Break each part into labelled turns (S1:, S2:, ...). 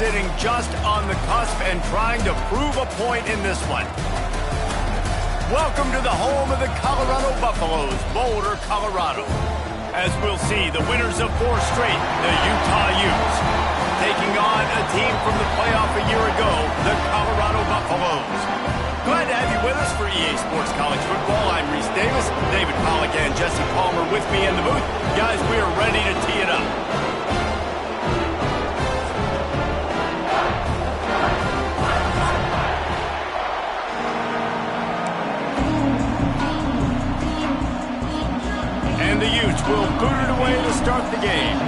S1: sitting just on the cusp and trying to prove a point in this one. Welcome to the home of the Colorado Buffaloes, Boulder, Colorado. As we'll see, the winners of 4 straight, the Utah Utes, taking on a team from the playoff a year ago, the Colorado Buffaloes. Glad to have you with us for EA Sports College Football. I'm Reese Davis, David Pollack and Jesse Palmer with me in the booth. Guys, we are ready to tee it up. And the Utes will boot it away to start the game.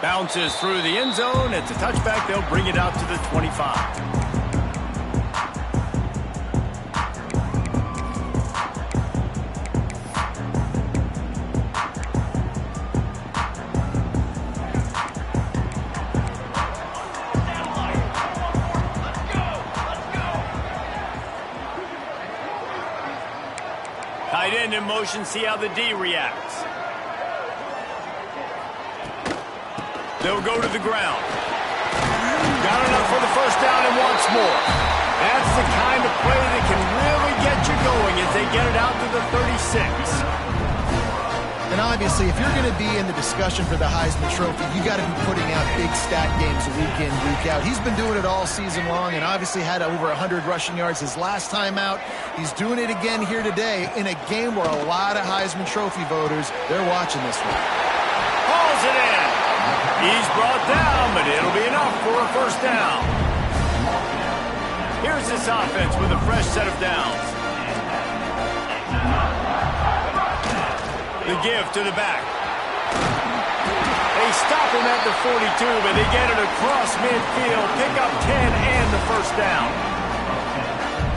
S1: Bounces through the end zone. It's a touchback. They'll bring it out to the 25. Tight end in motion. See how the D reacts. They'll go to the ground. Got enough for the first down and wants more. That's the kind of play that can really get you going as they get it out to the 36.
S2: And obviously, if you're going to be in the discussion for the Heisman Trophy, you got to be putting out big stat games week in, week out. He's been doing it all season long and obviously had over 100 rushing yards his last time out. He's doing it again here today in a game where a lot of Heisman Trophy voters, they're watching this one.
S1: Hauls it in. He's brought down, but it'll be enough for a first down. Here's this offense with a fresh set of downs. The give to the back. They stop him at the 42, but they get it across midfield, pick up 10 and the first down.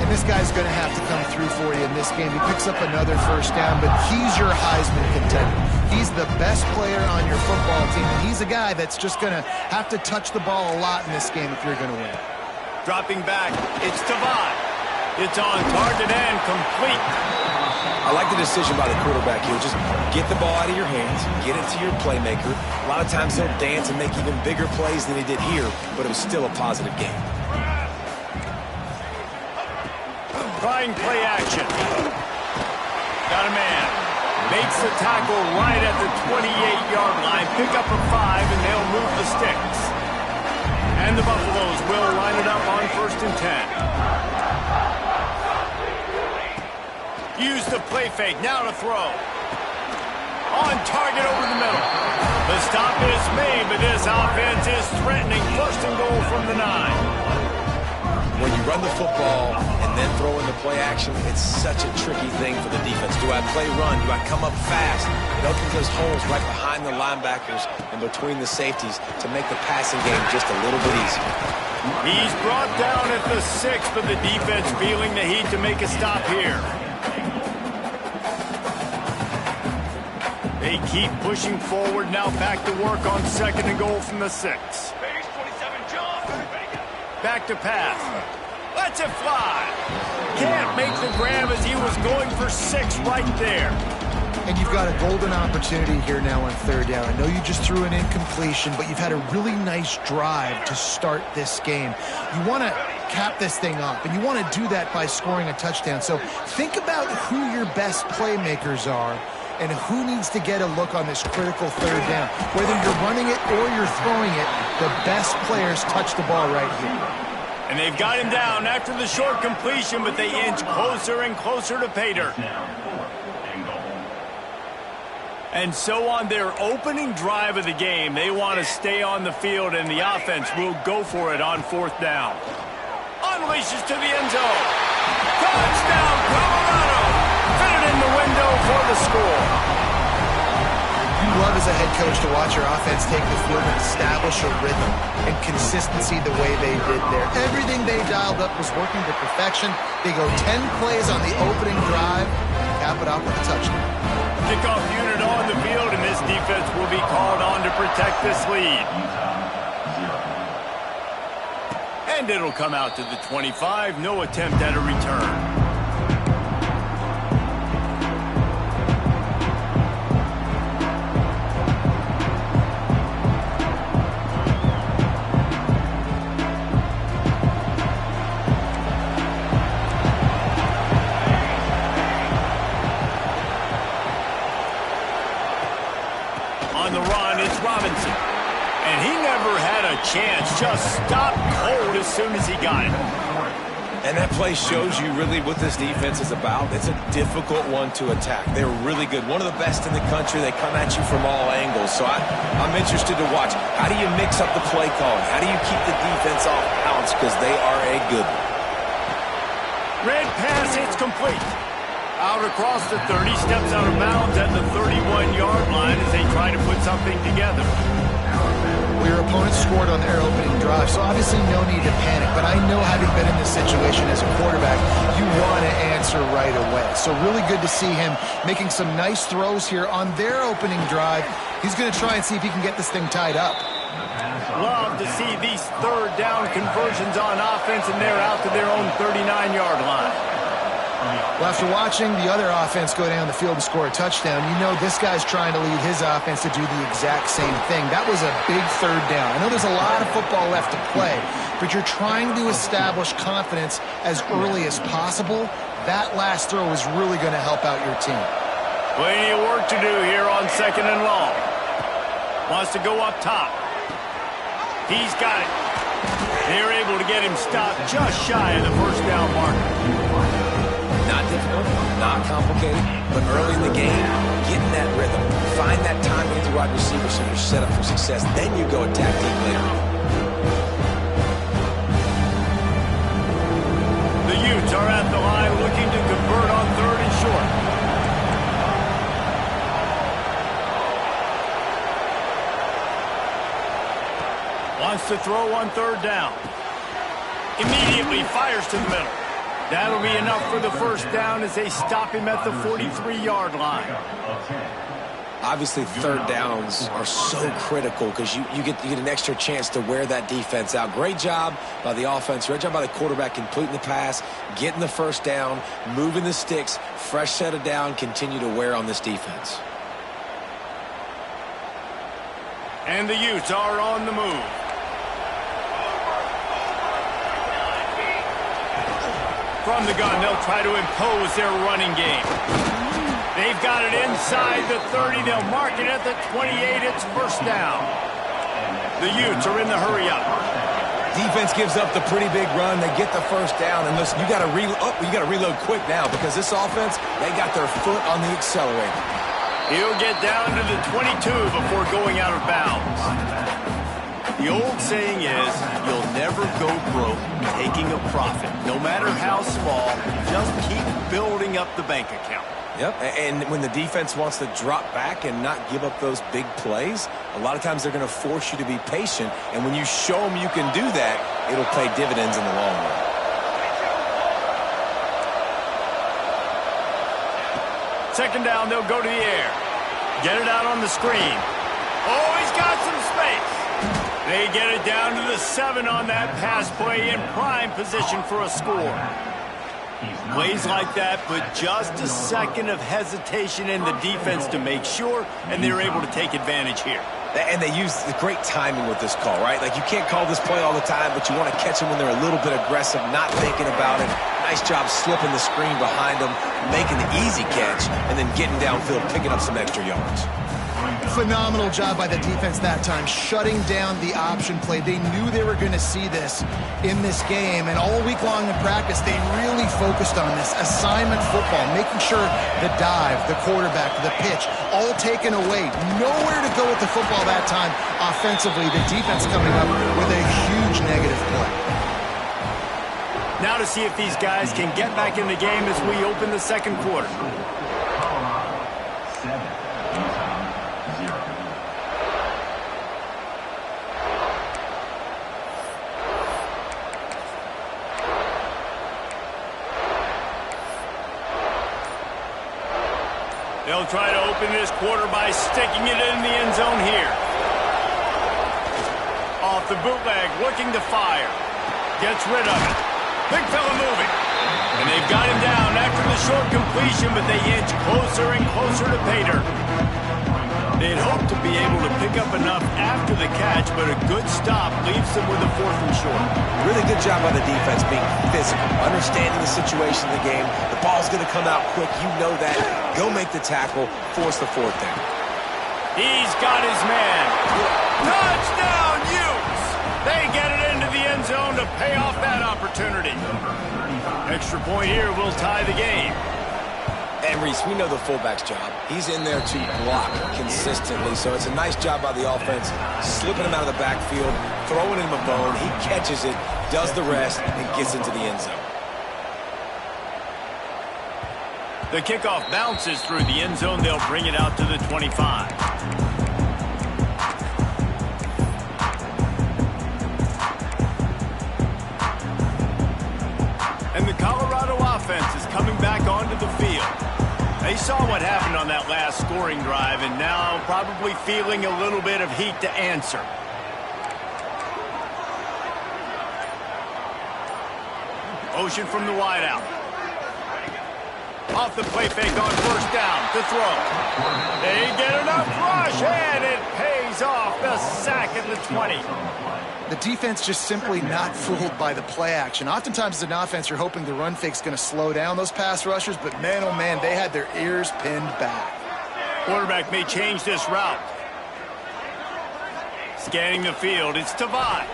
S2: And this guy's going to have to come through for you in this game. He picks up another first down, but he's your Heisman contender. He's the best player on your football team, and he's a guy that's just going to have to touch the ball a lot in this game if you're going to win.
S1: Dropping back, it's Tavai. It's on target and complete.
S3: I like the decision by the quarterback here. Just get the ball out of your hands, get it to your playmaker. A lot of times he'll dance and make even bigger plays than he did here, but it was still a positive game.
S1: Trying play action. Got a man. Makes the tackle right at the 28-yard line. Pick up a 5, and they'll move the sticks. And the Buffaloes will line it up on 1st and 10. Use the play fake. Now to throw. On target over the middle. The stop is made, but this offense is threatening. 1st and goal from the 9.
S3: When you run the football and then throw in the play action, it's such a tricky thing for the defense. Do I play run? Do I come up fast? It opens those holes right behind the linebackers and between the safeties to make the passing game just a little bit easier.
S1: He's brought down at the 6, but the defense feeling the heat to make a stop here. They keep pushing forward, now back to work on 2nd and goal from the 6. Back to pass. Lets it fly. Can't make the grab as he was going for 6 right there.
S2: And you've got a golden opportunity here now on 3rd down. I know you just threw an incompletion, but you've had a really nice drive to start this game. You want to cap this thing up, and you want to do that by scoring a touchdown. So think about who your best playmakers are and who needs to get a look on this critical 3rd down. Whether you're running it or you're throwing it, the best players touch the ball right here.
S1: And they've got him down after the short completion, but they inch closer and closer to pay dirt. And so on their opening drive of the game, they want to stay on the field, and the offense will go for it on 4th down. Unleashes to the end zone. Touchdown, Colorado! Fitted in the window for the score.
S2: You love as a head coach to watch your offense take the field and establish a rhythm and consistency the way they did there. Everything they dialed up was working to perfection. They go 10 plays on the opening drive, cap it off with a touchdown.
S1: Kickoff unit on the field, and this defense will be called on to protect this lead. And it'll come out to the 25. No attempt at a return. on the run, it's Robinson. And he never had a chance, just stopped cold as soon as he got it.
S3: And that play shows you really what this defense is about. It's a difficult one to attack. They're really good. One of the best in the country. They come at you from all angles. So I'm interested to watch. How do you mix up the play calling? How do you keep the defense off balance? Because they are a good one.
S1: Red pass, it's complete. Out across the 30, steps out of bounds at the 31-yard line as they try to put something together.
S2: Well, your opponent scored on their opening drive, so obviously no need to panic. But I know, having been in this situation as a quarterback, you want to answer right away. So really good to see him making some nice throws here on their opening drive. He's going to try and see if he can get this thing tied up.
S1: Love to see these third down conversions on offense, and they're out to their own 39-yard line.
S2: Well, after watching the other offense go down the field and score a touchdown, you know this guy's trying to lead his offense to do the exact same thing. That was a big third down. I know there's a lot of football left to play, but you're trying to establish confidence as early as possible. That last throw is really going to help out your team.
S1: Plenty of work to do here on 2nd and long. Wants to go up top. He's got it. They're able to get him stopped just shy of the first down marker.
S3: Not difficult, not complicated, but early in the game, get in that rhythm. Find that time with the wide receiver so you're set up for success. Then you go attack deep later.
S1: The Utes are at the line looking to convert on 3rd and short. Wants to throw on 3rd down. Immediately fires to the middle. That'll be enough for the first down as they stop him at the 43-yard line.
S3: Obviously, 3rd downs are so critical because you get an extra chance to wear that defense out. Great job by the offense. Great job by the quarterback completing the pass, getting the first down, moving the sticks, fresh set of down, continue to wear on this defense.
S1: And the Utes are on the move. From the gun, they'll try to impose their running game. They've got it inside the 30. They'll mark it at the 28. It's first down. The Utes are in the hurry-up.
S3: Defense gives up the pretty big run. They get the first down. And listen, you got to reload quick now because this offense, they got their foot on the accelerator.
S1: He'll get down to the 22 before going out of bounds. The old saying is, you'll never go broke taking a profit. No matter how small, just keep building up the bank account.
S3: Yep, and when the defense wants to drop back and not give up those big plays, a lot of times they're going to force you to be patient. And when you show them you can do that, it'll pay dividends in the long run.
S1: Second down, they'll go to the air. Get it out on the screen. Oh, he's got some space. They get it down to the 7 on that pass play in prime position for a score. Plays like that, but just a second of hesitation in the defense to make sure, and they're able to take advantage here.
S3: And they use the great timing with this call, right? Like, you can't call this play all the time, but you want to catch them when they're a little bit aggressive, not thinking about it. Nice job slipping the screen behind them, making the easy catch, and then getting downfield, picking up some extra yards.
S2: Phenomenal job by the defense that time, shutting down the option play. They knew they were going to see this in this game, and all week long in practice, they really focused on this assignment football, making sure the dive, the quarterback, the pitch, all taken away. Nowhere to go with the football that time offensively. The defense coming up with a huge negative play.
S1: Now to see if these guys can get back in the game as we open the second quarter. They'll try to open this quarter by sticking it in the end zone here. Off the bootleg, looking to fire. Gets rid of it. Big fella moving. And they've got him down after the short completion, but they inch closer and closer to pay dirt. They'd hoped to be able to pick up enough after the catch, but a good stop leaves them with a 4th and short.
S3: Really good job by the defense being physical, understanding the situation of the game. The ball's going to come out quick. You know that. Go make the tackle, force the 4th down.
S1: He's got his man. Touchdown, Utes! They get it into the end zone to pay off that opportunity. Extra point here will tie the game.
S3: And Reese, we know the fullback's job. He's in there to block consistently, so it's a nice job by the offense, slipping him out of the backfield, throwing him a bone. He catches it, does the rest, and gets into the end zone.
S1: The kickoff bounces through the end zone. They'll bring it out to the 25. And the Colorado offense is coming back onto the field. They saw what happened on that last scoring drive and now probably feeling a little bit of heat to answer. Motion from the wideout. Off the play fake on first down to throw. They get enough rush, and it pays off. The sack at the 20.
S2: The defense just simply not fooled by the play action. Oftentimes as an offense, you're hoping the run fake's going to slow down those pass rushers, but man, oh man, they had their ears pinned back.
S1: Quarterback may change this route. Scanning the field, it's Tavai.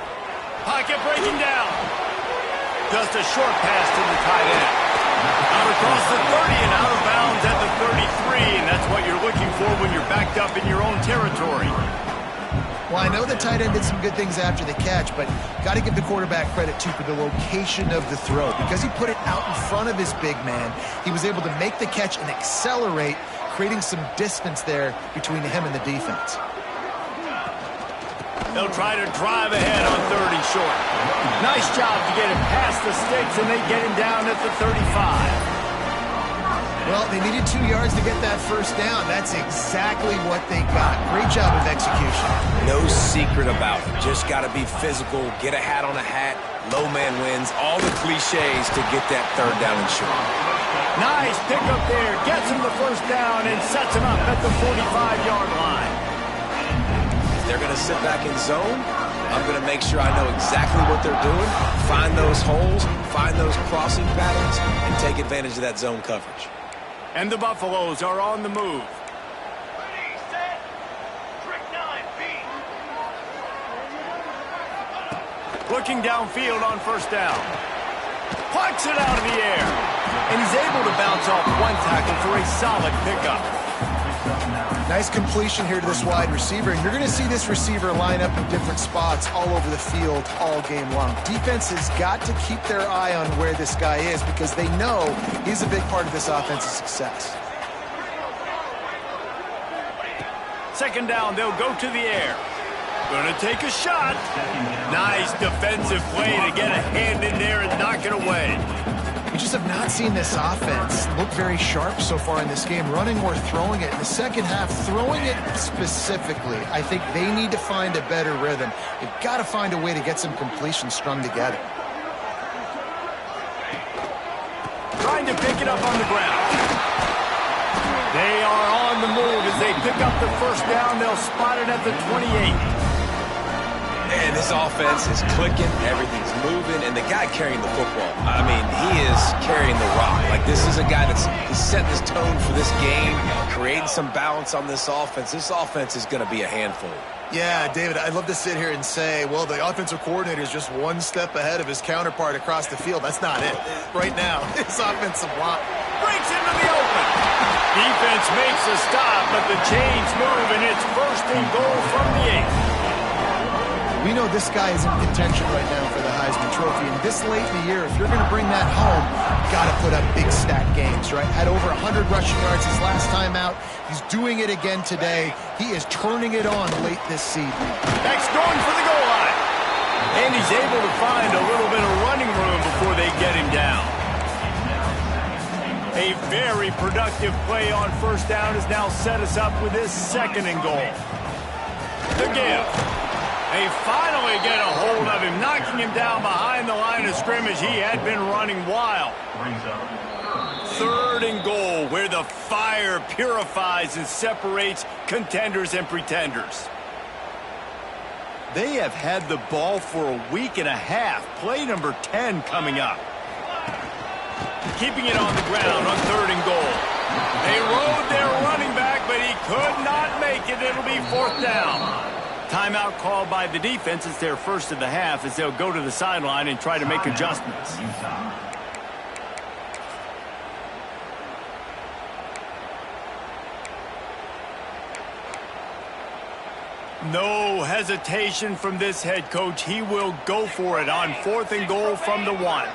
S1: Pocket breaking down. Just a short pass to the tight end. Out across the 30 and out of bounds at the 33, and that's what you're looking for when you're backed up in your own territory.
S2: Well, I know the tight end did some good things after the catch, but got to give the quarterback credit, too, for the location of the throw. Because he put it out in front of his big man, he was able to make the catch and accelerate, creating some distance there between him and the defense.
S1: They'll try to drive ahead on 30 short. Nice job to get him past the sticks, and they get him down at the 35.
S2: Well, they needed 2 yards to get that first down. That's exactly what they got. Great job of execution.
S3: No secret about it. Just got to be physical, get a hat on a hat, low man wins, all the cliches to get that third down and short.
S1: Nice pickup there. Gets him the first down and sets him up at the 45-yard line.
S3: If they're going to sit back in zone, I'm going to make sure I know exactly what they're doing, find those holes, find those crossing patterns, and take advantage of that zone coverage.
S1: And the Buffaloes are on the move.
S4: Ready, set, trick 9, B.
S1: Looking downfield on first down. Plucks it out of the air. And he's able to bounce off one tackle for a solid pickup.
S2: Nice completion here to this wide receiver, and you're going to see this receiver line up in different spots all over the field all game long. Defense has got to keep their eye on where this guy is because they know he's a big part of this offense's success.
S1: Second down, they'll go to the air. Gonna take a shot. Nice defensive play to get a hand in there and knock it away.
S2: We just have not seen this offense look very sharp so far in this game, running or throwing it. In the second half, throwing it specifically, I think they need to find a better rhythm. They've got to find a way to get some completions strung together.
S1: Trying to pick it up on the ground. They are on the move as they pick up the first down. They'll spot it at the 28.
S3: And this offense is clicking, everything's moving, and the guy carrying the football, I mean, he is carrying the rock. Like, this is a guy that's set this tone for this game, creating some balance on this offense. This offense is going to be a handful.
S2: Yeah, David, I'd love to sit here and say, well, the offensive coordinator is just one step ahead of his counterpart across the field. That's not it. Right now, his offensive line
S1: breaks into the open. Defense makes a stop, but the chains move, and it's first and goal from the 8.
S2: We know this guy is in contention right now for the Heisman Trophy, and this late in the year, if you're going to bring that home, you've got to put up big stat games, right? Had over 100 rushing yards his last time out. He's doing it again today. He is turning it on late this season.
S1: Next, going for the goal line. And he's able to find a little bit of running room before they get him down. A very productive play on first down has now set us up with this second and goal. The give. They finally get a hold of him, knocking him down behind the line of scrimmage. He had been running wild. Third and goal, where the fire purifies and separates contenders and pretenders. They have had the ball for a week and a half. Play number 10 coming up. Keeping it on the ground on third and goal. They rode their running back, but he Could not make it. It'll be 4th down. Timeout called by the defense. It's their first of the half as they'll go to the sideline and try to make adjustments. No hesitation from this head coach. He will go for it on 4th and goal from the 1.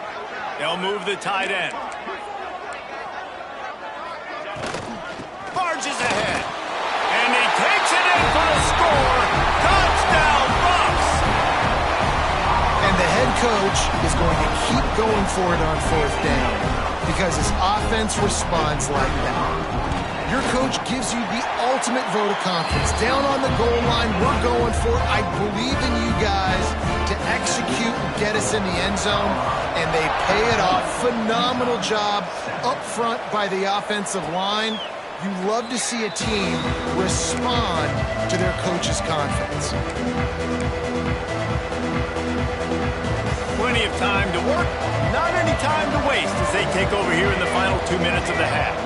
S1: They'll move the tight end. Barges ahead. And he takes it in for a score. Touchdown, Bucs!
S2: And the head coach is going to keep going for it on 4th down because his offense responds like that. Your coach gives you the ultimate vote of confidence. Down on the goal line, we're going for it. I believe in you guys to execute and get us in the end zone, and they pay it off. Phenomenal job up front by the offensive line. You love to see a team respond to their coach's confidence.
S1: Plenty of time to work, not any time to waste as they take over here in the final 2 minutes of the half.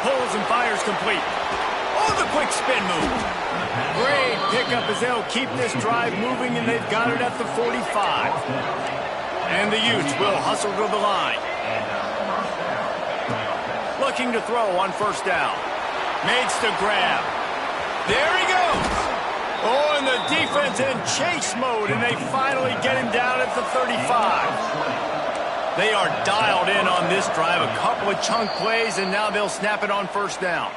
S1: Pulls and fires complete. Oh, the quick spin move. Great pickup as they'll keep this drive moving, and they've got it at the 45. And the Utes will hustle to the line. Looking to throw on 1st down. Makes the grab. There he goes. Oh, and the defense in chase mode, and they finally get him down at the 35. They are dialed in on this drive. A couple of chunk plays, and now they'll snap it on 1st down.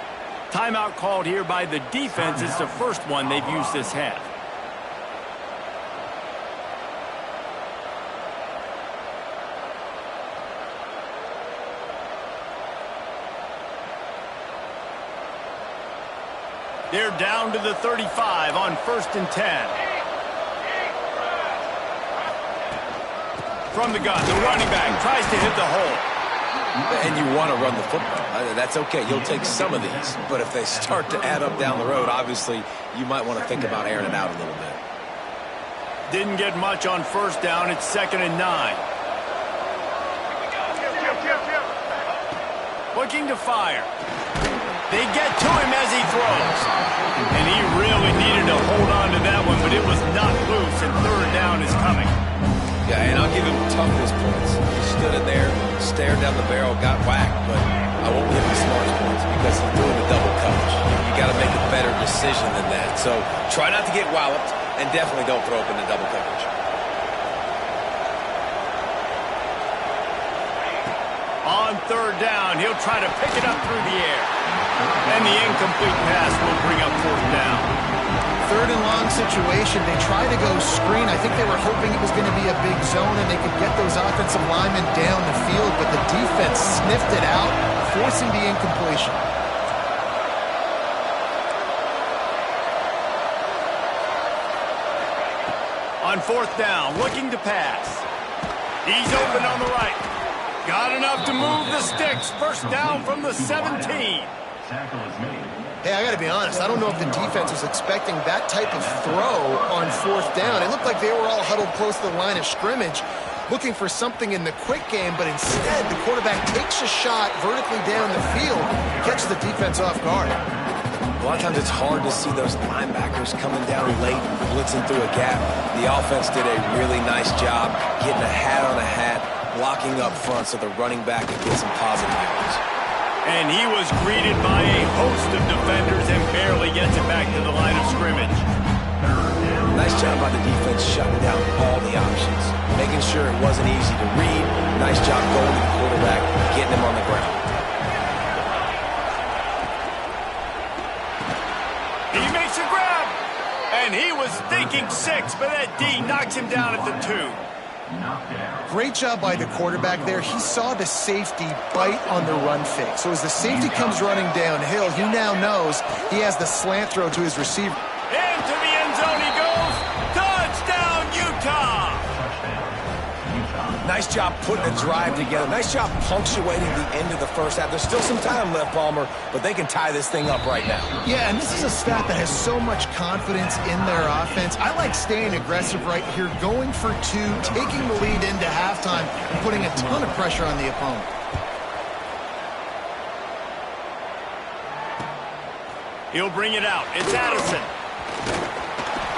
S1: Timeout called here by the defense. It's the first one they've used this half. They're down to the 35 on 1st and 10. From the gun, the running back tries to hit the hole.
S3: And you want to run the football. That's okay. You'll take some of these. But if they start to add up down the road, obviously, you might want to think about airing it out a little bit.
S1: Didn't get much on 1st down. It's 2nd and 9. Looking to fire. They get to him as he throws. And he really needed to hold on to that one, but it was not loose, and 3rd down is coming.
S3: Yeah, and I'll give him toughness points. He stood in there, stared down the barrel, got whacked, but I won't give him smarts points because he threw in the double coverage. You got to make a better decision than that. So try not to get walloped, and definitely don't throw up in the double coverage.
S1: On 3rd down, he'll try to pick it up through the air. And the incomplete pass will bring up 4th down.
S2: 3rd and long situation. They try to go screen. I think they were hoping it was going to be a big zone and they could get those offensive linemen down the field, but the defense sniffed it out, forcing the incompletion.
S1: On 4th down, looking to pass. He's open on the right. Got enough to move the sticks. 1st down from the 17.
S2: Hey, I got to be honest. I don't know if the defense was expecting that type of throw on 4th down. It looked like they were all huddled close to the line of scrimmage, looking for something in the quick game, but instead the quarterback takes a shot vertically down the field, catches the defense off guard.
S3: A lot of times it's hard to see those linebackers coming down late, blitzing through a gap. The offense did a really nice job getting a hat on a hat, blocking up front so the running back could get some positive yards.
S1: And he was greeted by a host of defenders and barely gets it back to the line of scrimmage.
S3: Nice job by the defense shutting down all the options, making sure it wasn't easy to read. Nice job going to the quarterback, getting him on the ground.
S1: He makes a grab, and he was thinking 6, but that D knocks him down at the 2.
S2: Great job by the quarterback there. He saw the safety bite on the run fake. So as the safety comes running downhill, he now knows he has the slant throw to his receiver.
S1: Into the end zone he goes. Touchdown, Utah!
S3: Nice job putting a drive together. Nice job punctuating the end of the first half. There's still some time left, Palmer, but they can tie this thing up right now.
S2: Yeah, and this is a staff that has so much confidence in their offense. I like staying aggressive right here, going for 2, taking the lead into halftime, and putting a ton of pressure on the opponent.
S1: He'll bring it out. It's Addison.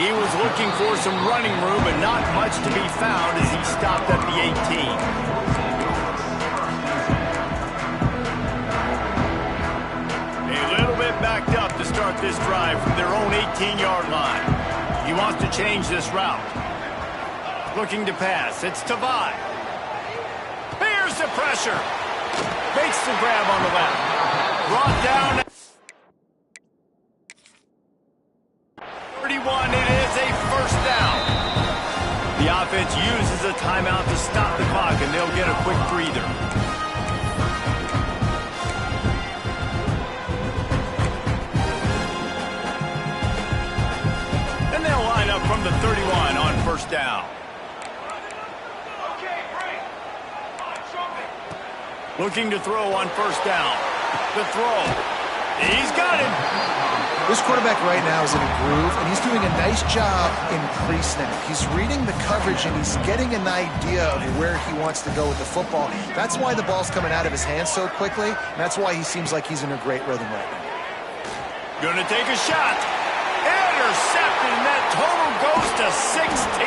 S1: He was looking for some running room, but not much to be found as he stopped at the 18. A little bit backed up to start this drive from their own 18-yard line. He wants to change this route. Looking to pass. It's Tavai. Here's the pressure. Makes the grab on the left. Brought down. 31, it is a first down. The offense uses a timeout to stop the clock, and they'll get a quick breather. And they'll line up from the 31 on first down. Looking to throw on first down. The throw. He's got it.
S2: This quarterback right now is in a groove, and he's doing a nice job in pre-snap. He's reading the coverage, and he's getting an idea of where he wants to go with the football. That's why the ball's coming out of his hands so quickly, and that's why he seems like he's in a great rhythm right now.
S1: Gonna take a shot. Intercepted, and that total goes to 16.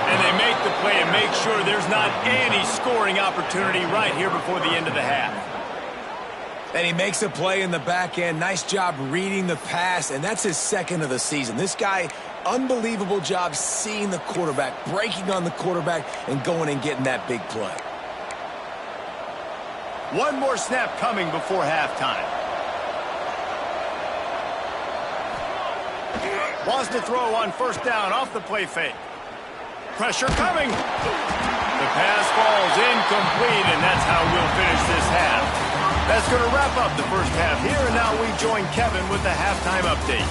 S1: And they make the play and make sure there's not any scoring opportunity right here before the end of the half.
S3: And he makes a play in the back end. Nice job reading the pass, and that's his second of the season. This guy, unbelievable job seeing the quarterback, breaking on the quarterback, and going and getting that big play.
S1: One more snap coming before halftime. Wants to throw on first down off the play fake. Pressure coming. The pass falls incomplete, and that's how we'll finish this half. That's going to wrap up the first half here, and now we join Kevin with the halftime update.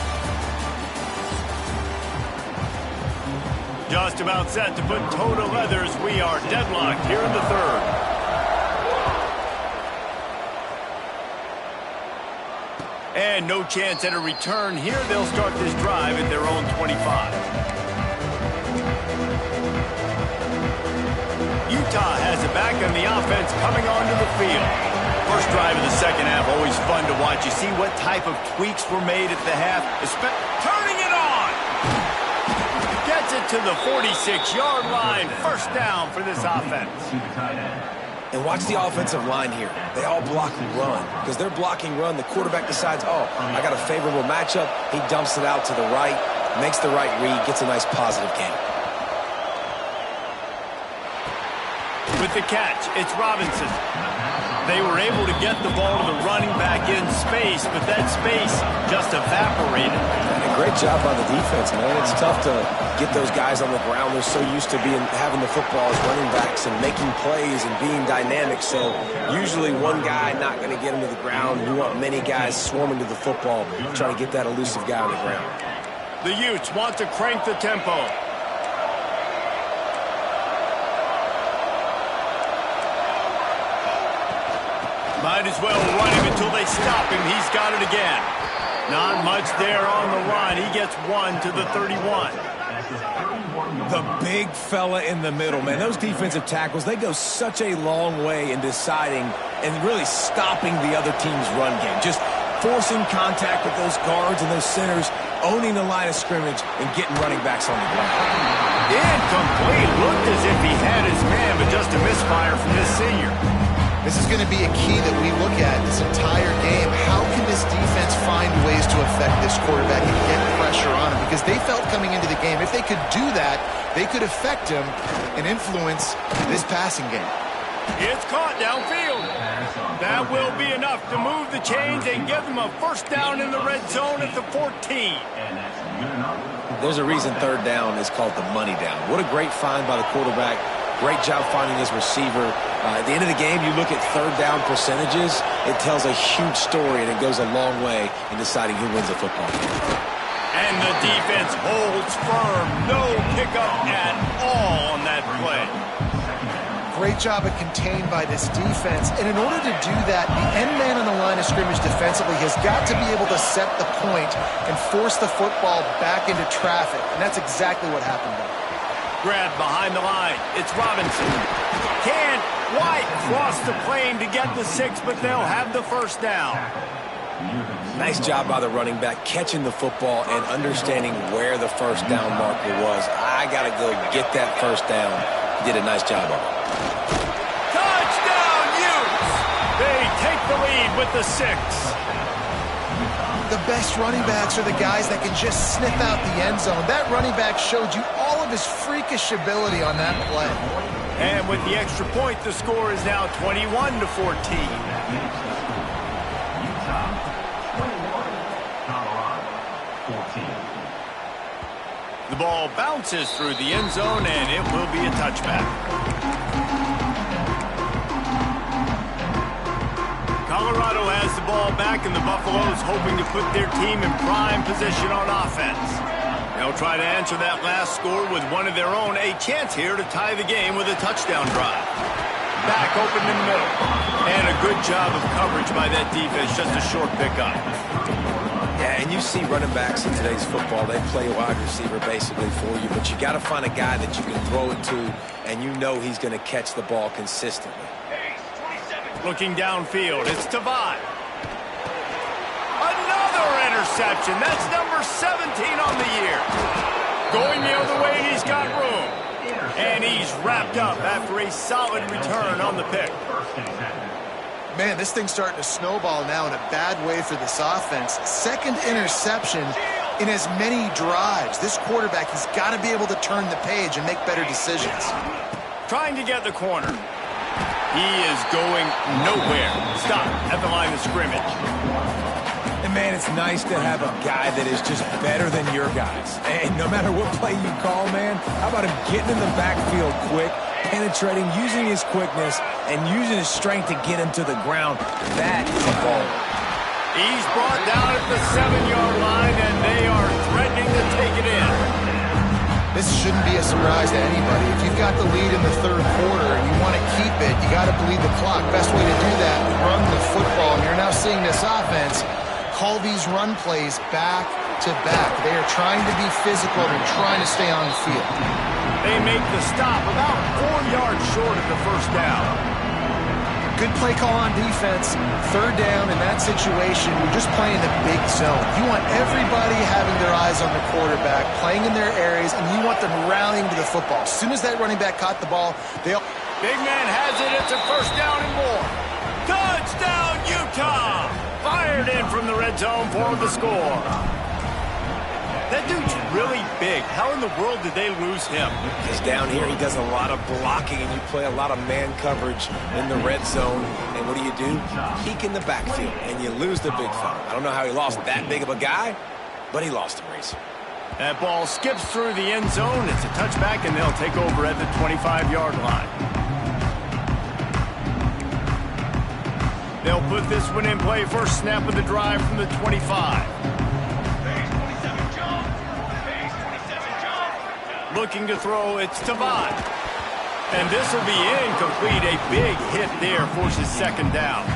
S1: Just about set to put toe to leathers. We are deadlocked here in the third. And no chance at a return here. They'll start this drive at their own 25. Utah has it back, and the offense coming onto the field. First drive of the second half, always fun to watch. You see what type of tweaks were made at the half. Turning it on! Gets it to the 46-yard line. First down for this offense.
S3: And watch the offensive line here. They all block run. Because they're blocking run, the quarterback decides, oh, I got a favorable matchup. He dumps it out to the right, makes the right read, gets a nice positive gain.
S1: With the catch, it's Robinson. They were able to get the ball to the running back in space, but that space just evaporated.
S3: And a great job by the defense, man. It's tough to get those guys on the ground. They're so used to having the football as running backs and making plays and being dynamic. So usually one guy not going to get him to the ground. You want many guys swarming to the football, trying to get that elusive guy on the ground.
S1: The Utes want to crank the tempo. Might as well run him until they stop him. He's got it again. Not much there on the line. He gets one to the 31.
S3: The big fella in the middle, man. Those defensive tackles, they go such a long way in deciding and really stopping the other team's run game. Just forcing contact with those guards and those centers, owning the line of scrimmage, and getting running backs on the ground.
S1: Incomplete. Looked as if he had his man, but just a misfire from this senior.
S2: This is going to be a key that we look at this entire game. How can this defense find ways to affect this quarterback and get pressure on him? Because they felt coming into the game, if they could do that, they could affect him and influence this passing game.
S1: It's caught downfield. That will be enough to move the chains and give them a first down in the red zone at the 14.
S3: There's a reason third down is called the money down. What a great find by the quarterback. Great job finding his receiver. At the end of the game, you look at third down percentages, it tells a huge story, and it goes a long way in deciding who wins a football game.
S1: And the defense holds firm. No pickup at all on that play.
S2: Great job of contained by this defense. And in order to do that, the end man on the line of scrimmage defensively has got to be able to set the point and force the football back into traffic. And that's exactly what happened there.
S1: Grab behind the line. It's Robinson. Can White cross the plane to get the 6, but they'll have the first down.
S3: Nice job by the running back, catching the football and understanding where the first down marker was. I got to go get that first down. He did a nice job of it.
S1: Touchdown, Utes! They take the lead with the 6.
S2: The best running backs are the guys that can just sniff out the end zone. That running back showed you all of his freakish ability on that play.
S1: And with the extra point, the score is now 21-14. The ball bounces through the end zone, and it will be a touchback. Colorado has the ball back, and the Buffaloes hoping to put their team in prime position on offense. They'll try to answer that last score with one of their own, a chance here to tie the game with a touchdown drive. Back open in the middle, and a good job of coverage by that defense, just a short pickup.
S3: Yeah, and you see running backs in today's football, they play wide receiver basically for you, but you got to find a guy that you can throw it to, and you know he's going to catch the ball consistently.
S1: Looking downfield, it's Tavad. Another interception. That's number 17 on the year. Going the other way, and he's got room. And he's wrapped up after a solid return on the pick.
S2: Man, this thing's starting to snowball now in a bad way for this offense. Second interception in as many drives. This quarterback, he's got to be able to turn the page and make better decisions.
S1: Trying to get the corner. He is going nowhere. Stop at the line of scrimmage.
S3: And, man, it's nice to have a guy that is just better than your guys. And no matter what play you call, man, how about him getting in the backfield quick, penetrating, using his quickness, and using his strength to get him to the ground. That is a ball.
S1: He's brought down at the 7-yard line, and they are threatening to take it in.
S2: This shouldn't be a surprise to anybody. If you've got the lead in the third quarter and you want to keep it, you got to bleed the clock. Best way to do that, run the football. And you're now seeing this offense call these run plays back to back. They are trying to be physical. They're trying to stay on the field.
S1: They make the stop about 4 yards short of the first down.
S2: Good play call on defense. Third down in that situation, you're just playing the big zone. You want everybody having their eyes on the quarterback, playing in their areas, and you want them rallying to the football. As soon as that running back caught the ball, they'll...
S1: Big man has it. It's a first down and more. Touchdown, Utah! Fired in from the red zone for the score. That dude's really big. How in the world did they lose him?
S3: Because down here he does a lot of blocking, and you play a lot of man coverage in the red zone. And what do? Peek in the backfield, and you lose the big fella. I don't know how he lost that big of a guy, but he lost him, Reese.
S1: That ball skips through the end zone. It's a touchback, and they'll take over at the 25-yard line. They'll put this one in play. First snap of the drive from the 25. Looking to throw, it's Tavad. And this will be incomplete. A big hit there forces second down.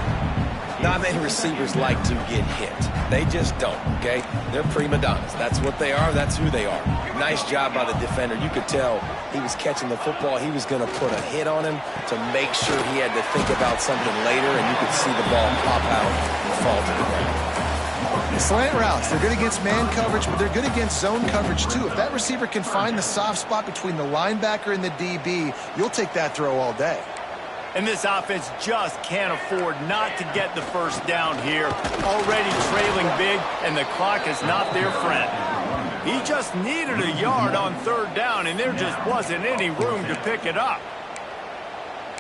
S3: Not many receivers like to get hit. They just don't, okay? They're prima donnas. That's what they are. That's who they are. Nice job by the defender. You could tell he was catching the football. He was going to put a hit on him to make sure he had to think about something later, and you could see the ball pop out and fall to the ground.
S2: Slant routes, they're good against man coverage, but they're good against zone coverage too. If that receiver can find the soft spot between the linebacker and the DB, you'll take that throw all day.
S1: And this offense just can't afford not to get the first down here. Already trailing big, and the clock is not their friend. He just needed a yard on third down, and there just wasn't any room to pick it up.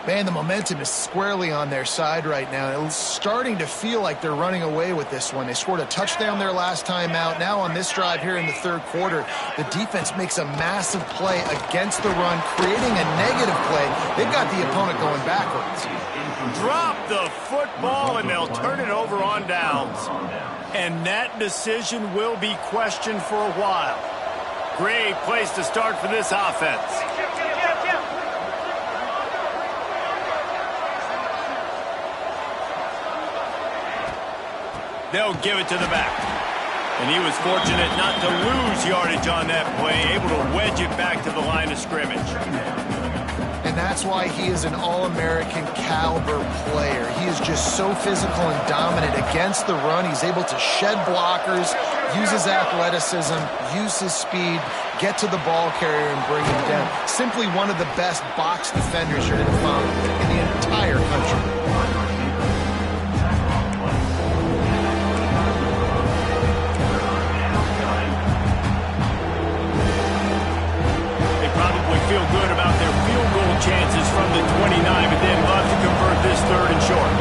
S2: Man, the momentum is squarely on their side right now. It's starting to feel like they're running away with this one. They scored a touchdown their last time out. Now on this drive here in the third quarter, the defense makes a massive play against the run, creating a negative play. They've got the opponent going backwards.
S1: Drop the football, and they'll turn it over on downs. And that decision will be questioned for a while. Great place to start for this offense. They'll give it to the back. And he was fortunate not to lose yardage on that play, able to wedge it back to the line of scrimmage.
S2: And and that's why he is an All-American caliber player. He is just so physical and dominant against the run. He's able to shed blockers, use his athleticism, use his speed, get to the ball carrier and bring him down. Simply one of the best box defenders you're going to find in the entire country.
S1: Feel good about their field goal chances from the 29, but they'd love to convert this 3rd and short.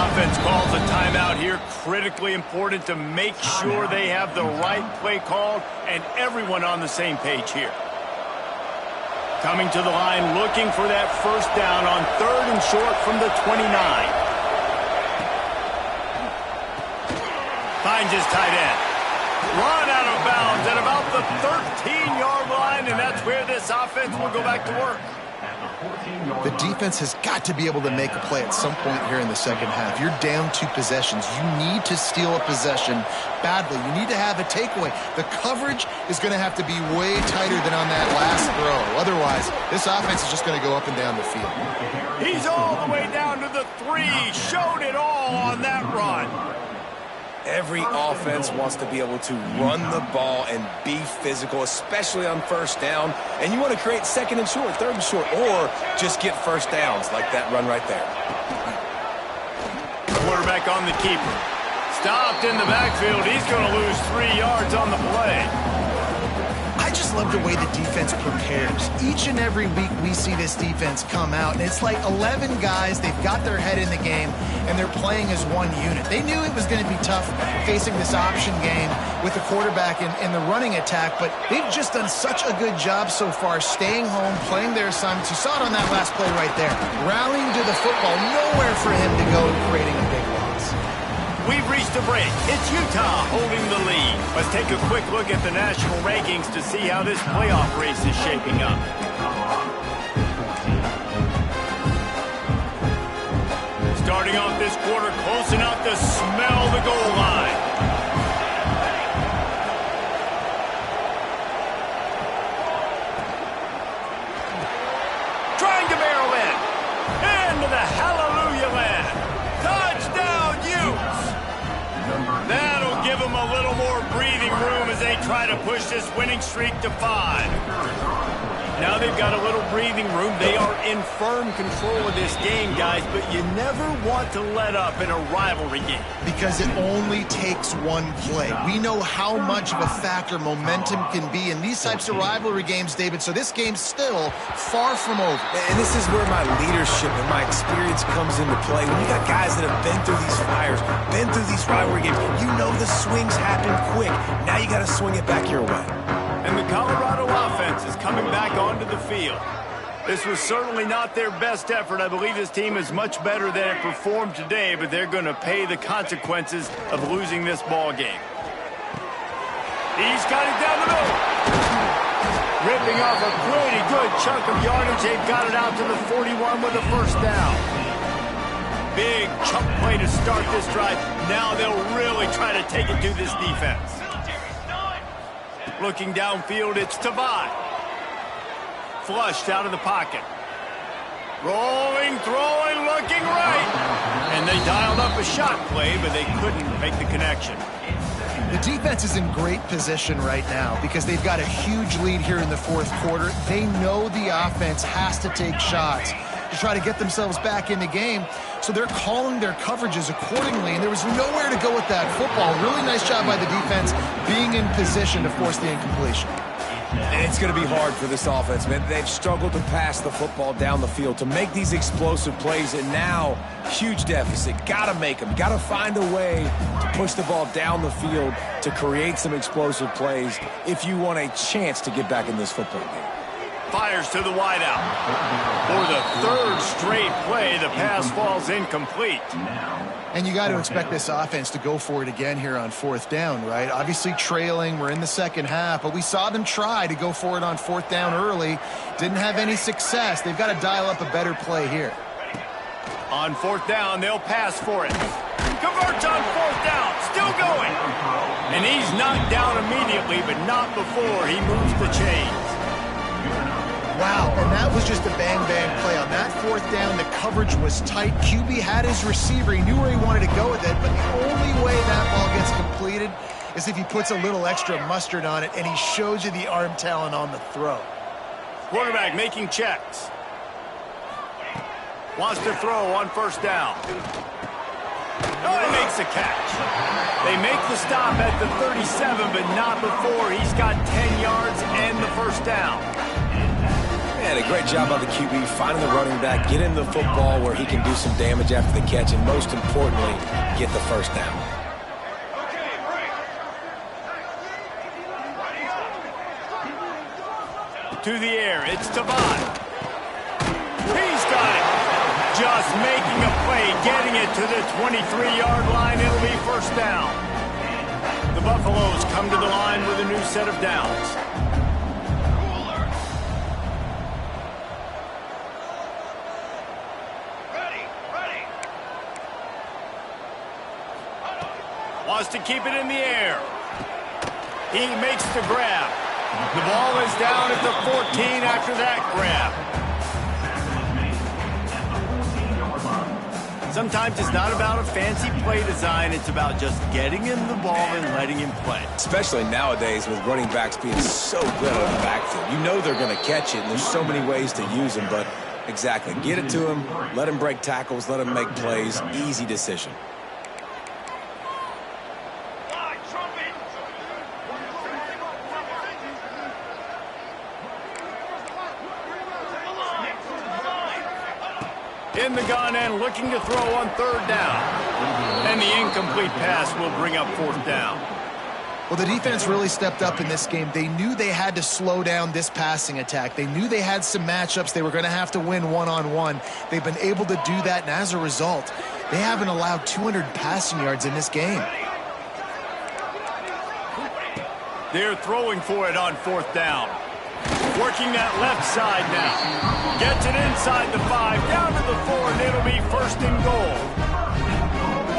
S1: Offense calls a timeout here. Critically important to make sure they have the right play called and everyone on the same page here. Coming to the line, looking for that 1st down on 3rd and short from the 29. Finds his tight end. Run out of bounds at about the 13-yard line, and that's where this offense will go back to work.
S2: The defense has got to be able to make a play at some point here in the second half. You're down 2 possessions. You need to steal a possession badly. You need to have a takeaway. The coverage is going to have to be way tighter than on that last throw. Otherwise, this offense is just going to go up and down the field.
S1: He's all the way down to the 3. Showed it all on that run.
S3: Every offense wants to be able to run the ball and be physical, especially on 1st down. And you want to create 2nd and short, 3rd and short, or just get 1st downs like that run right there.
S1: Quarterback on the keeper. Stopped in the backfield. He's going to lose 3 yards on the play.
S2: I just love the way the defense prepares. Each and every week we see this defense come out, and it's like 11 guys. They've got their head in the game, and they're playing as one unit. They knew it was going to be tough facing this option game with the quarterback in the running attack, but they've just done such a good job so far staying home, playing their assignments. You saw it on that last play right there. Rallying to the football, nowhere for him to go and creating a big loss.
S1: We've reached a break. It's Utah holding the lead. Let's take a quick look at the national rankings to see how this playoff race is shaping up. Starting off this quarter, close enough to smell the goal line. Trying to barrel in. Into the hallelujah land. Touchdown, Utes! That'll give them a little more breathing room as they try to push this winning streak to 5. Now they've got a little breathing room. They are in firm control of this game, guys, but you never want to let up in a rivalry game.
S2: Because it only takes one play. We know how much of a factor momentum can be in these types of rivalry games, David, so this game's still far from over.
S3: And this is where my leadership and my experience comes into play. When you got guys that have been through these fires, been through these rivalry games, you know the swings happen quick. Now you got to swing it back your way.
S1: And the Colorado offense is coming back onto the field. This was certainly not their best effort. I believe this team is much better than it performed today, but they're going to pay the consequences of losing this ball game. He's got it down the middle. Ripping off a pretty good chunk of yardage. They've got it out to the 41 with a 1st down. Big chunk play to start this drive. Now they'll really try to take it to this defense. Looking downfield, it's Tavai. Flushed out of the pocket. Rolling, throwing, looking right. And they dialed up a shot play, but they couldn't make the connection.
S2: The defense is in great position right now because they've got a huge lead here in the 4th quarter. They know the offense has to take shots to try to get themselves back in the game. So they're calling their coverages accordingly, and there was nowhere to go with that football. Really nice job by the defense being in position to force the incompletion.
S3: And it's going to be hard for this offense, man. They've struggled to pass the football down the field, to make these explosive plays, and now, huge deficit. Got to make them. Got to find a way to push the ball down the field to create some explosive plays if you want a chance to get back in this football game.
S1: Fires to the wideout. For the 3rd straight play, the pass falls incomplete.
S2: And you got to expect this offense to go for it again here on 4th down, right? Obviously trailing, we're in the second half, but we saw them try to go for it on 4th down early. Didn't have any success. They've got to dial up a better play here.
S1: On 4th down, they'll pass for it. Converts on 4th down. Still going. And he's knocked down immediately, but not before he moves the chains.
S2: Wow, and that was just a bang-bang play. On that 4th down, the coverage was tight. QB had his receiver. He knew where he wanted to go with it, but the only way that ball gets completed is if he puts a little extra mustard on it, and he shows you the arm talent on the throw.
S1: Quarterback making checks. Wants to throw on 1st down. Oh, he makes a catch. They make the stop at the 37, but not before he's got 10 yards and the 1st down.
S3: Man, a great job by the QB finding the running back, get him the football where he can do some damage after the catch, and most importantly, get the 1st down.
S1: To the air, it's Tavon. He's got it. Just making a play, getting it to the 23-yard line. It'll be 1st down. The Buffaloes come to the line with a new set of downs. Wants to keep it in the air. He makes the grab. The ball is down at the 14 after that grab. Sometimes it's not about a fancy play design. It's about just getting him the ball and letting him play.
S3: Especially nowadays with running backs being so good out of the backfield. You know they're going to catch it, and there's so many ways to use them. But exactly, get it to him, let him break tackles, let him make plays. Easy decision.
S1: In the gun and looking to throw on 3rd down. And the incomplete pass will bring up 4th down.
S2: Well, the defense really stepped up in this game. They knew they had to slow down this passing attack. They knew they had some matchups they were going to have to win one-on-one. They've been able to do that, and as a result, they haven't allowed 200 passing yards in this game.
S1: They're throwing for it on 4th down. Working that left side now. Gets it inside the 5, down to the 4, and it'll be 1st and goal.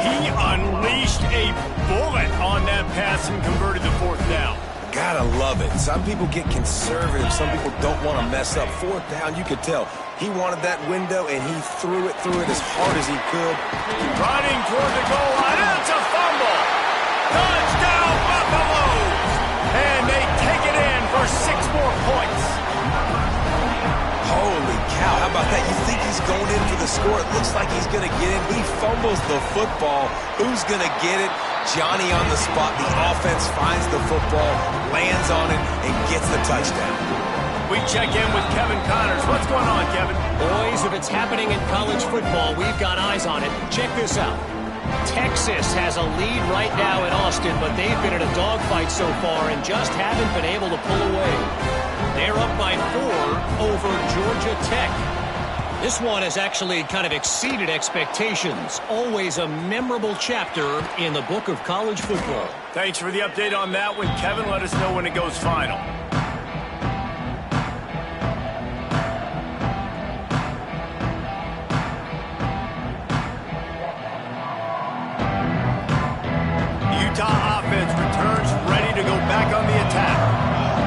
S1: He unleashed a bullet on that pass and converted the 4th down.
S3: Gotta love it. Some people get conservative. Some people don't want to mess up. 4th down, you could tell. He wanted that window, and he threw it as hard as he could.
S1: Running toward the goal line. It's a fumble. Touchdown, Buffaloes. And they take it in for 6 more points.
S3: Holy cow, how about that? You think he's going in for the score. It looks like he's going to get in. He fumbles the football. Who's going to get it? Johnny on the spot. The offense finds the football, lands on it, and gets the touchdown.
S1: We check in with Kevin Connors. What's going on, Kevin?
S5: Boys, if it's happening in college football, we've got eyes on it. Check this out. Texas has a lead right now in Austin, but they've been in a dogfight so far and just haven't been able to pull away. They're up by 4 over Georgia Tech. This one has actually kind of exceeded expectations. Always a memorable chapter in the book of college football.
S1: Thanks for the update on that one, Kevin. Let us know when it goes final. Utah offense returns ready to go back on the attack.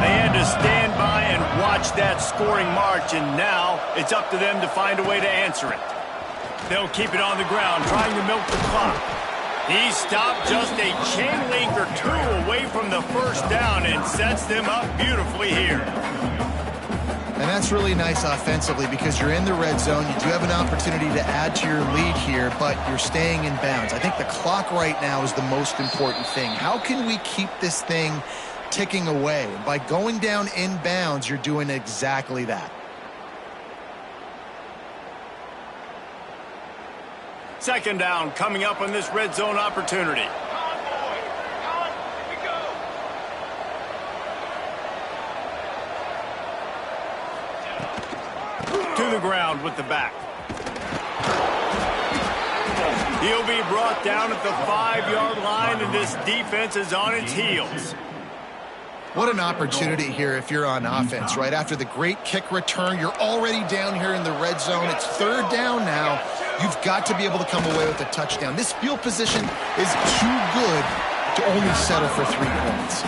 S1: They had to stand by and watch that scoring march, and now it's up to them to find a way to answer it. They'll keep it on the ground, trying to milk the clock. He stopped just a chain link or 2 away from the 1st down and sets them up beautifully here.
S2: And that's really nice offensively because you're in the red zone. You do have an opportunity to add to your lead here, but you're staying in bounds. I think the clock right now is the most important thing. How can we keep this thing ticking away? And by going down in bounds, you're doing exactly that.
S1: Second down coming up on this red zone opportunity. To the ground with the back. He'll be brought down at the 5-yard line, and this defense is on its heels.
S2: What an opportunity here if you're on offense, right? After the great kick return, you're already down here in the red zone. It's third down now. You've got to be able to come away with a touchdown. This field position is too good to only settle for 3 points.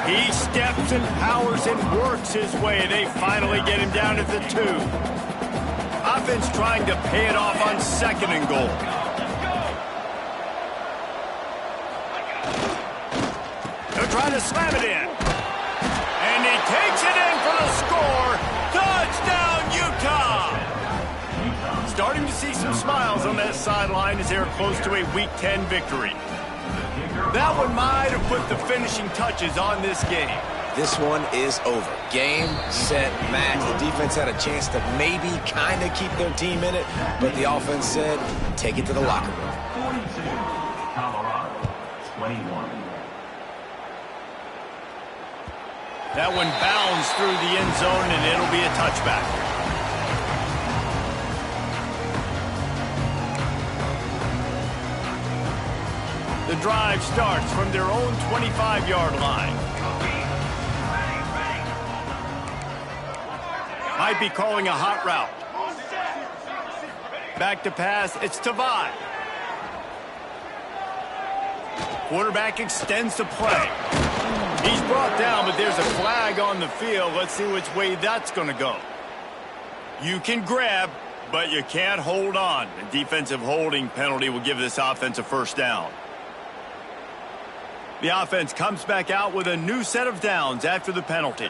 S1: He steps and powers and works his way. They finally get him down at the 2. Offense trying to pay it off on 2nd and goal. They're trying to slam it in. And he takes it in for the score. Touchdown, Utah! Starting to see some smiles on that sideline as they're close to a Week 10 victory. That one might have put the finishing touches on this game.
S3: This one is over. Game, set, match. The defense had a chance to maybe kind of keep their team in it, but the offense said, take it to the locker room.
S4: 42, Colorado, 21.
S1: That one bounds through the end zone, and it'll be a touchback. The drive starts from their own 25-yard line. Might be calling a hot route. Back to pass, it's Tavai. Quarterback extends the play. He's brought down, but there's a flag on the field. Let's see which way that's going to go. You can grab, but you can't hold on. A defensive holding penalty will give this offense a first down. The offense comes back out with a new set of downs after the penalty.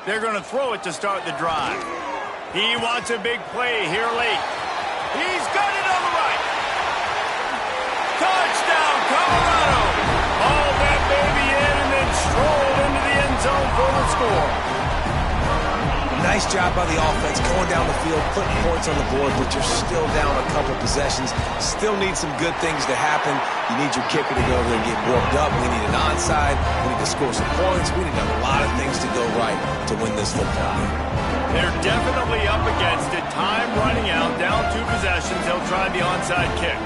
S1: They're going to throw it to start the drive. He wants a big play here late. He's got it on the right. Touchdown, Colorado! Haul that baby in and then stroll into the end zone for the score.
S3: Nice job by the offense going down the field, putting points on the board, but you're still down a couple possessions. Still need some good things to happen. You need your kicker to go over there and get warmed up. We need an onside. We need to score some points. We need a lot of things to go right to win this football game.
S1: They're definitely up against it. Time running out, down 2 possessions. They'll try the onside kick.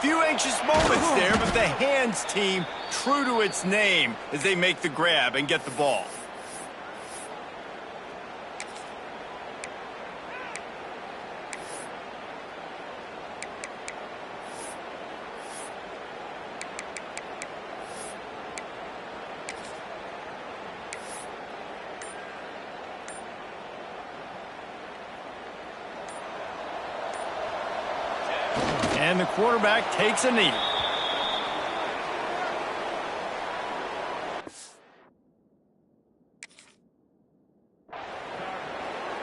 S1: Few anxious moments there, but the hands team true to its name as they make the grab and get the ball. And the quarterback takes a knee.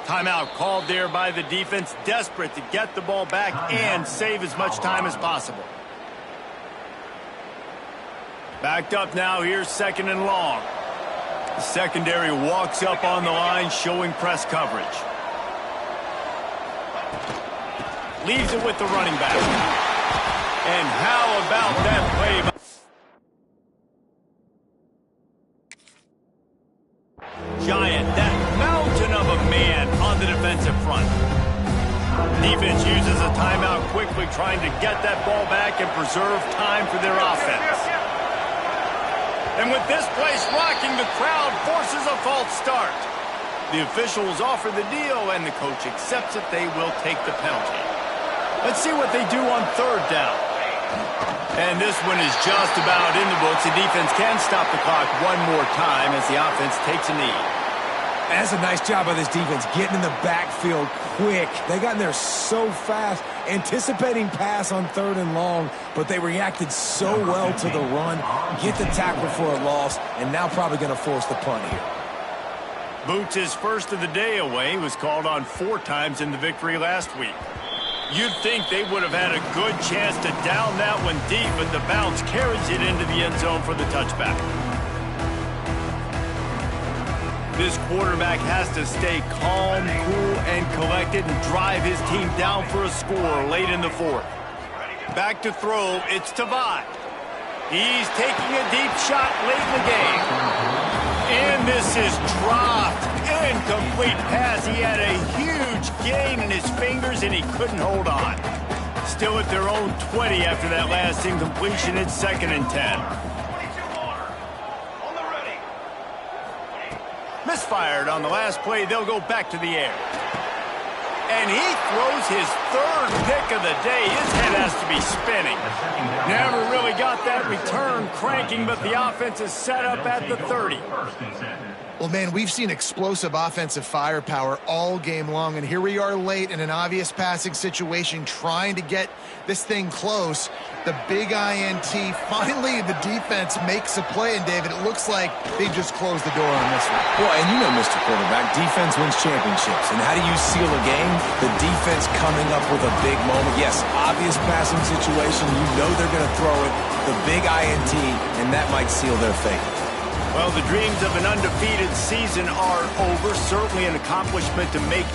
S1: Timeout called there by the defense, desperate to get the ball back and save as much time as possible. Backed up now, here's 2nd and long. The secondary walks up on the line, showing press coverage. Leaves it with the running back. And how about that play? Giant, that mountain of a man on the defensive front. Defense uses a timeout quickly, trying to get that ball back and preserve time for their offense. And with this place rocking, the crowd forces a false start. The officials offer the deal, and the coach accepts it. They will take the penalty. Let's see what they do on 3rd down. And this one is just about in the books. The defense can stop the clock one more time as the offense takes a knee.
S3: That's a nice job by this defense, getting in the backfield quick. They got in there so fast, anticipating pass on 3rd and long, but they reacted so well to the run, get the tackle for a loss, and now probably going to force the punt here.
S1: Boots, his first of the day away, was called on 4 times in the victory last week. You'd think they would have had a good chance to down that one deep, but the bounce carries it into the end zone for the touchback. This quarterback has to stay calm, cool, and collected and drive his team down for a score late in the 4th. Back to throw, it's Tavai. He's taking a deep shot late in the game. And this is dropped. Incomplete pass. He had a huge gain in his fingers, and he couldn't hold on. still at their own 20 after that last incompletion. It's 2nd and 10. Misfired on the last play. They'll go back to the air. And he throws his 3rd pick of the day. His head has to be spinning. Never really got that return cranking, but the offense is set up at the 30.
S2: Well, man, we've seen explosive offensive firepower all game long, and here we are late in an obvious passing situation trying to get this thing close. The big INT, finally the defense makes a play, and David, it looks like they just closed the door on this one.
S3: Well, and you know, Mr. Quarterback, defense wins championships. And how do you seal a game? The defense coming up with a big moment. Yes, obvious passing situation. You know they're going to throw it. The big INT, and that might seal their fate.
S1: Well, the dreams of an undefeated season are over. Certainly an accomplishment to make.